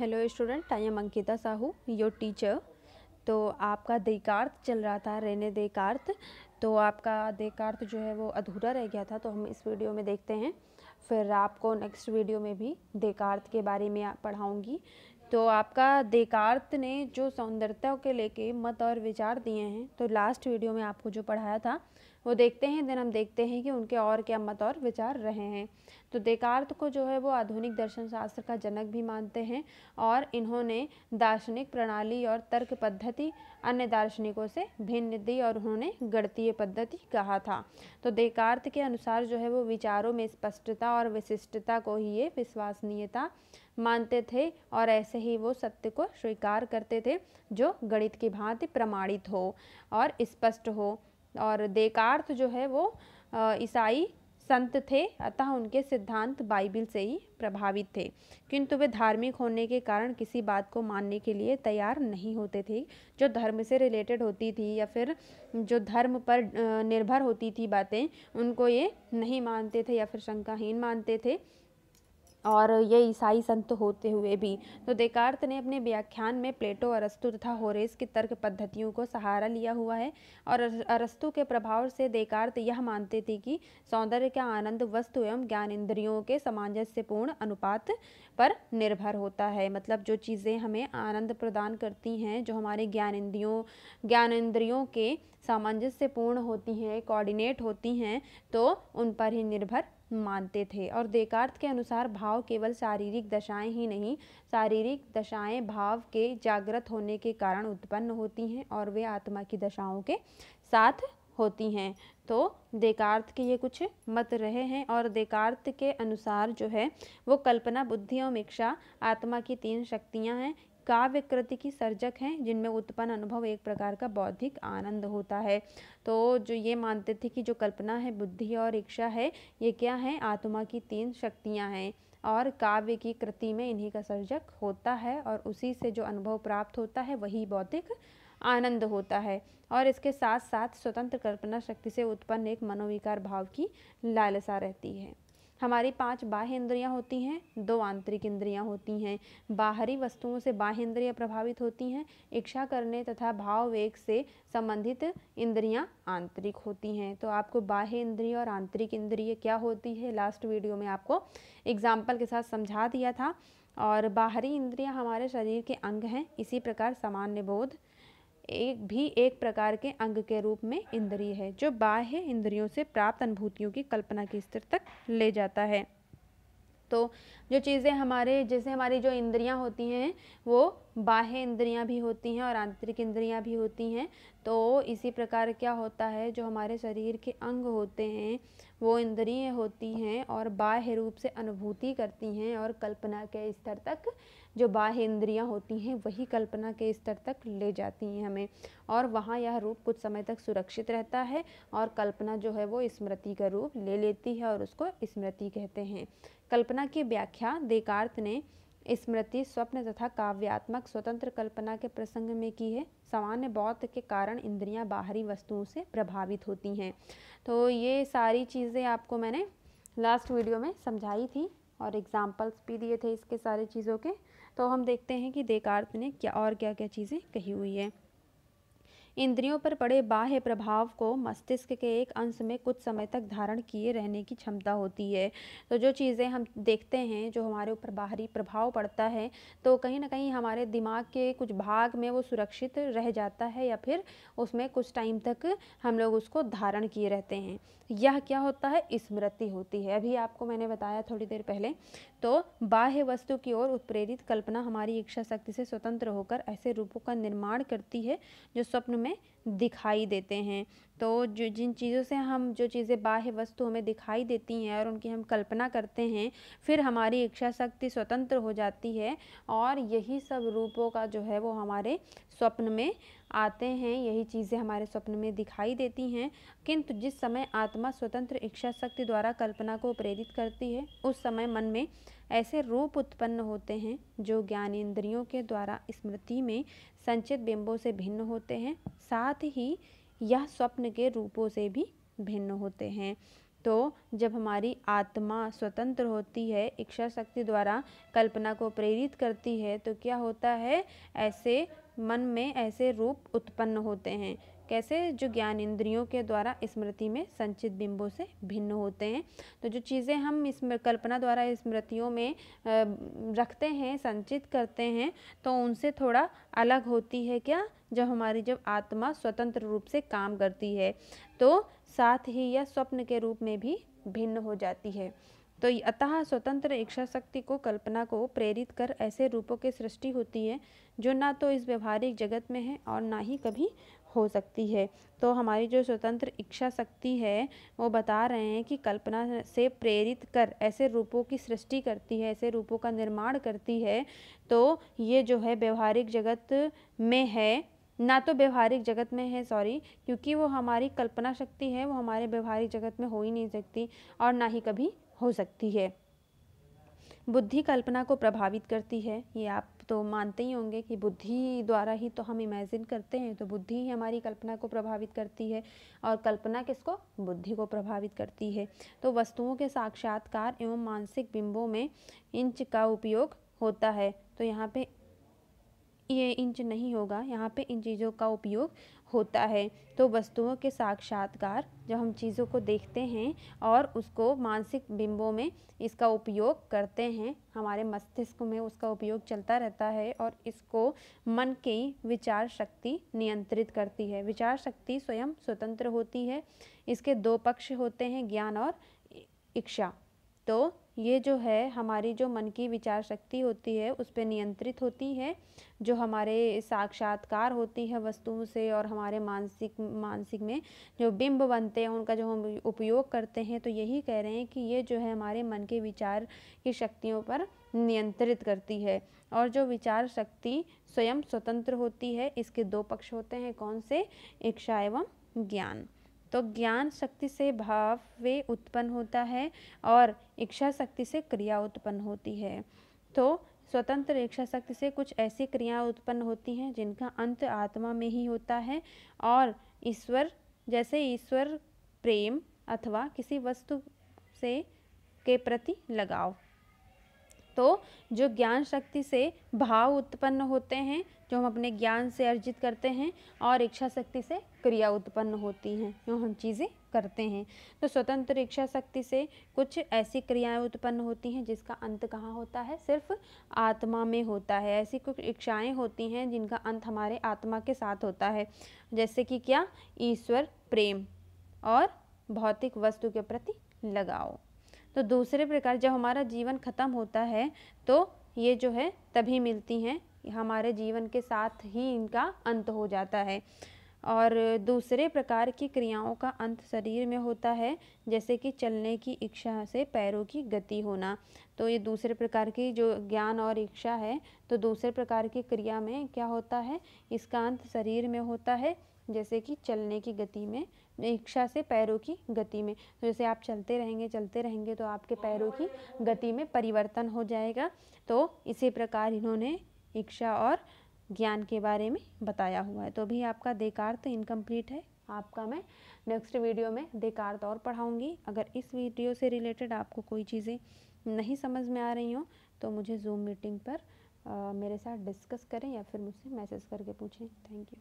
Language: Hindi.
Hello student, I am Ankita Sahu, your teacher. तो आपका देकार्त चल रहा था, रेने देकार्त। तो आपका देकार्त जो है वो अधूरा रह गया था, तो हम इस वीडियो में देखते हैं। फिर आपको नेक्स्ट वीडियो में भी देकार्त के बारे में पढ़ाऊँगी। तो आपका देकार्त ने जो सौंदर्यता के लेके मत और विचार दिए हैं, तो लास्ट वीडियो में आपको जो पढ़ाया था वो देखते हैं। देन हम देखते हैं कि उनके और क्या मत और विचार रहे हैं। तो देकार्त को जो है वो आधुनिक दर्शन शास्त्र का जनक भी मानते हैं, और इन्होंने दार्शनिक प्रणाली और तर्क पद्धति अन्य दार्शनिकों से भिन्न दी, और उन्होंने गणितीय पद्धति कहा था। तो देकार्त के अनुसार जो है वो विचारों में स्पष्टता और विशिष्टता को ही ये विश्वसनीयता मानते थे, और ऐसे ही वो सत्य को स्वीकार करते थे जो गणित की भांति प्रमाणित हो और स्पष्ट हो। और देकार्त जो है वो ईसाई संत थे, अतः उनके सिद्धांत बाइबिल से ही प्रभावित थे, किंतु वे धार्मिक होने के कारण किसी बात को मानने के लिए तैयार नहीं होते थे जो धर्म से रिलेटेड होती थी, या फिर जो धर्म पर निर्भर होती थी बातें, उनको ये नहीं मानते थे या फिर शंकाहीन मानते थे, और ये ईसाई संत होते हुए भी। तो देकार्त ने अपने व्याख्यान में प्लेटो, अरस्तु तथा होरेस की तर्क पद्धतियों को सहारा लिया हुआ है, और अरस्तु के प्रभाव से देकार्त यह मानते थे कि सौंदर्य का आनंद वस्तु एवं ज्ञानेंद्रियों के सामंजस्यपूर्ण अनुपात पर निर्भर होता है। मतलब जो चीज़ें हमें आनंद प्रदान करती हैं, जो हमारे ज्ञानेंद्रियों के सामंजस्यपूर्ण होती हैं, कोऑर्डिनेट होती हैं, तो उन पर ही निर्भर मानते थे। और देकार्त के अनुसार भाव केवल शारीरिक दशाएं ही नहीं, शारीरिक दशाएं भाव के जागृत होने के कारण उत्पन्न होती हैं, और वे आत्मा की दशाओं के साथ होती हैं। तो देकार्त के ये कुछ मत रहे हैं, और देकार्त के अनुसार जो है वो कल्पना, बुद्धि और इच्छा आत्मा की 3 शक्तियां हैं। काव्य कृति की सर्जक हैं, जिनमें उत्पन्न अनुभव एक प्रकार का बौद्धिक आनंद होता है। तो जो ये मानते थे कि जो कल्पना है, बुद्धि और इच्छा है, ये क्या है? आत्मा की 3 शक्तियां हैं, और काव्य की कृति में इन्हीं का सर्जक होता है, और उसी से जो अनुभव प्राप्त होता है वही बौद्धिक आनंद होता है। और इसके साथ साथ स्वतंत्र कल्पना शक्ति से उत्पन्न एक मनोविकार भाव की लालसा रहती है। हमारी 5 बाह्य इंद्रियां होती हैं, 2 आंतरिक इंद्रियां होती हैं। बाहरी वस्तुओं से बाह्य इंद्रियां प्रभावित होती हैं। इच्छा करने तथा भाव वेग से संबंधित इंद्रियां आंतरिक होती हैं। तो आपको बाह्य इंद्रिय और आंतरिक इंद्रिय क्या होती है, लास्ट वीडियो में आपको एग्जाम्पल के साथ समझा दिया था। और बाहरी इंद्रियां हमारे शरीर के अंग हैं। इसी प्रकार सामान्य बोध एक प्रकार के अंग के रूप में इंद्रिय है, जो बाह्य इंद्रियों से प्राप्त अनुभूतियों की कल्पना के स्तर तक ले जाता है। तो जो चीज़ें हमारे, जैसे हमारी जो इंद्रियां होती हैं वो बाह्य इंद्रियां भी होती हैं और आंतरिक इंद्रियां भी होती हैं। तो इसी प्रकार क्या होता है, जो हमारे शरीर के अंग होते हैं वो इंद्रिय होती हैं और बाह्य रूप से अनुभूति करती हैं, और कल्पना के स्तर तक जो बाह्य इंद्रियां होती हैं वही कल्पना के स्तर तक ले जाती हैं हमें, और वहाँ यह रूप कुछ समय तक सुरक्षित रहता है, और कल्पना जो है वो स्मृति का रूप ले लेती है, और उसको स्मृति कहते हैं। कल्पना की व्याख्या देकार्त ने स्मृति, स्वप्न तथा काव्यात्मक स्वतंत्र कल्पना के प्रसंग में की है। सामान्य बौद्ध के कारण इंद्रियां बाहरी वस्तुओं से प्रभावित होती हैं। तो ये सारी चीज़ें आपको मैंने लास्ट वीडियो में समझाई थी, और एग्जाम्पल्स भी दिए थे इसके सारी चीज़ों के। तो हम देखते हैं कि देकार्त ने क्या क्या चीज़ें कही हुई है। इंद्रियों पर पड़े बाह्य प्रभाव को मस्तिष्क के एक अंश में कुछ समय तक धारण किए रहने की क्षमता होती है। तो जो चीज़ें हम देखते हैं, जो हमारे ऊपर बाहरी प्रभाव पड़ता है, तो कहीं ना कहीं हमारे दिमाग के कुछ भाग में वो सुरक्षित रह जाता है, या फिर उसमें कुछ टाइम तक हम लोग उसको धारण किए रहते हैं। यह क्या होता है? स्मृति होती है। अभी आपको मैंने बताया थोड़ी देर पहले। तो बाह्य वस्तु की ओर उत्प्रेरित कल्पना हमारी इच्छा शक्ति से स्वतंत्र होकर ऐसे रूपों का निर्माण करती है जो स्वप्न में दिखाई देते हैं। तो जो जिन चीज़ों से हम, जो चीज़ें बाह्य वस्तु हमें दिखाई देती हैं और उनकी हम कल्पना करते हैं, फिर हमारी इच्छा शक्ति स्वतंत्र हो जाती है, और यही सब रूपों का जो है वो हमारे स्वप्न में आते हैं, यही चीज़ें हमारे स्वप्न में दिखाई देती हैं। किंतु जिस समय आत्मा स्वतंत्र इच्छा शक्ति द्वारा कल्पना को प्रेरित करती है, उस समय मन में ऐसे रूप उत्पन्न होते हैं जो ज्ञानेंद्रियों के द्वारा स्मृति में संचित बिंबों से भिन्न होते हैं, साथ ही यह स्वप्न के रूपों से भी भिन्न होते हैं। तो जब हमारी आत्मा स्वतंत्र होती है, इच्छा शक्ति द्वारा कल्पना को प्रेरित करती है, तो क्या होता है, ऐसे मन में ऐसे रूप उत्पन्न होते हैं। कैसे? जो ज्ञान इंद्रियों के द्वारा स्मृति में संचित बिंबों से भिन्न होते हैं। तो जो चीज़ें हम इसमें कल्पना द्वारा स्मृतियों में रखते हैं, संचित करते हैं, तो उनसे थोड़ा अलग होती है क्या? जब आत्मा स्वतंत्र रूप से काम करती है, तो साथ ही यह स्वप्न के रूप में भी भिन्न हो जाती है। तो अतः स्वतंत्र इच्छा शक्ति को कल्पना को प्रेरित कर ऐसे रूपों की सृष्टि होती है जो ना तो इस व्यवहारिक जगत में है और ना ही कभी हो सकती है। तो हमारी जो स्वतंत्र इच्छा शक्ति है वो बता रहे हैं कि कल्पना से प्रेरित कर ऐसे रूपों की सृष्टि करती है, ऐसे रूपों का निर्माण करती है। तो ये जो है व्यवहारिक जगत में है, ना तो व्यवहारिक जगत में है, सॉरी, क्योंकि वो हमारी कल्पना शक्ति है, वो हमारे व्यवहारिक जगत में हो ही नहीं सकती और ना ही कभी हो सकती है। बुद्धि कल्पना को प्रभावित करती है, ये आप तो मानते ही होंगे कि बुद्धि द्वारा ही तो हम इमेजिन करते हैं, तो बुद्धि ही हमारी कल्पना को प्रभावित करती है और कल्पना किसको? बुद्धि को प्रभावित करती है। तो वस्तुओं के साक्षात्कार एवं मानसिक बिंबों में इंच का उपयोग होता है। तो यहाँ पे ये इंच नहीं होगा, यहाँ पे इन चीज़ों का उपयोग होता है। तो वस्तुओं के साक्षात्कार, जब हम चीज़ों को देखते हैं और उसको मानसिक बिंबों में इसका उपयोग करते हैं, हमारे मस्तिष्क में उसका उपयोग चलता रहता है और इसको मन की विचार शक्ति नियंत्रित करती है। विचार शक्ति स्वयं स्वतंत्र होती है। इसके दो पक्ष होते हैं, ज्ञान और इच्छा। तो ये जो है हमारी जो मन की विचार शक्ति होती है उस पर नियंत्रित होती है। जो हमारे साक्षात्कार होती है वस्तुओं से और हमारे मानसिक में जो बिंब बनते हैं उनका जो हम उपयोग करते हैं, तो यही कह रहे हैं कि ये जो है हमारे मन के विचार की शक्तियों पर नियंत्रित करती है। और जो विचार शक्ति स्वयं स्वतंत्र होती है, इसके दो पक्ष होते हैं, कौन से? इच्छा एवं ज्ञान। तो ज्ञान शक्ति से भाव वे उत्पन्न होता है और इच्छा शक्ति से क्रिया उत्पन्न होती है। तो स्वतंत्र इच्छा शक्ति से कुछ ऐसी क्रियाएं उत्पन्न होती हैं जिनका अंत आत्मा में ही होता है और ईश्वर, जैसे ईश्वर प्रेम अथवा किसी वस्तु से के प्रति लगाव। तो जो ज्ञान शक्ति से भाव उत्पन्न होते हैं जो हम अपने ज्ञान से अर्जित करते हैं और इच्छा शक्ति से क्रिया उत्पन्न होती हैं जो हम चीज़ें करते हैं। तो स्वतंत्र इच्छा शक्ति से कुछ ऐसी क्रियाएं उत्पन्न होती हैं जिसका अंत कहाँ होता है? सिर्फ आत्मा में होता है। ऐसी कुछ इच्छाएं होती हैं जिनका अंत हमारे आत्मा के साथ होता है, जैसे कि क्या? ईश्वर प्रेम और भौतिक वस्तु के प्रति लगाव। तो दूसरे प्रकार जब हमारा जीवन खत्म होता है तो ये जो है तभी मिलती हैं, हमारे जीवन के साथ ही इनका अंत हो जाता है। और दूसरे प्रकार की क्रियाओं का अंत शरीर में होता है, जैसे कि चलने की इच्छा से पैरों की गति होना। तो ये दूसरे प्रकार की जो ज्ञान और इच्छा है, तो दूसरे प्रकार की क्रिया में क्या होता है? इसका अंत शरीर में होता है, जैसे कि चलने की गति में, इच्छा से पैरों की गति में। तो जैसे आप चलते रहेंगे तो आपके पैरों की गति में परिवर्तन हो जाएगा। तो इसी प्रकार इन्होंने इच्छा और ज्ञान के बारे में बताया हुआ है। तो भी आपका देकार्त इनकम्प्लीट है। आपका मैं नेक्स्ट वीडियो में देकार्त और पढ़ाऊँगी। अगर इस वीडियो से रिलेटेड आपको कोई चीज़ें नहीं समझ में आ रही हो तो मुझे जूम मीटिंग पर मेरे साथ डिस्कस करें या फिर मुझसे मैसेज करके पूछें। Thank you.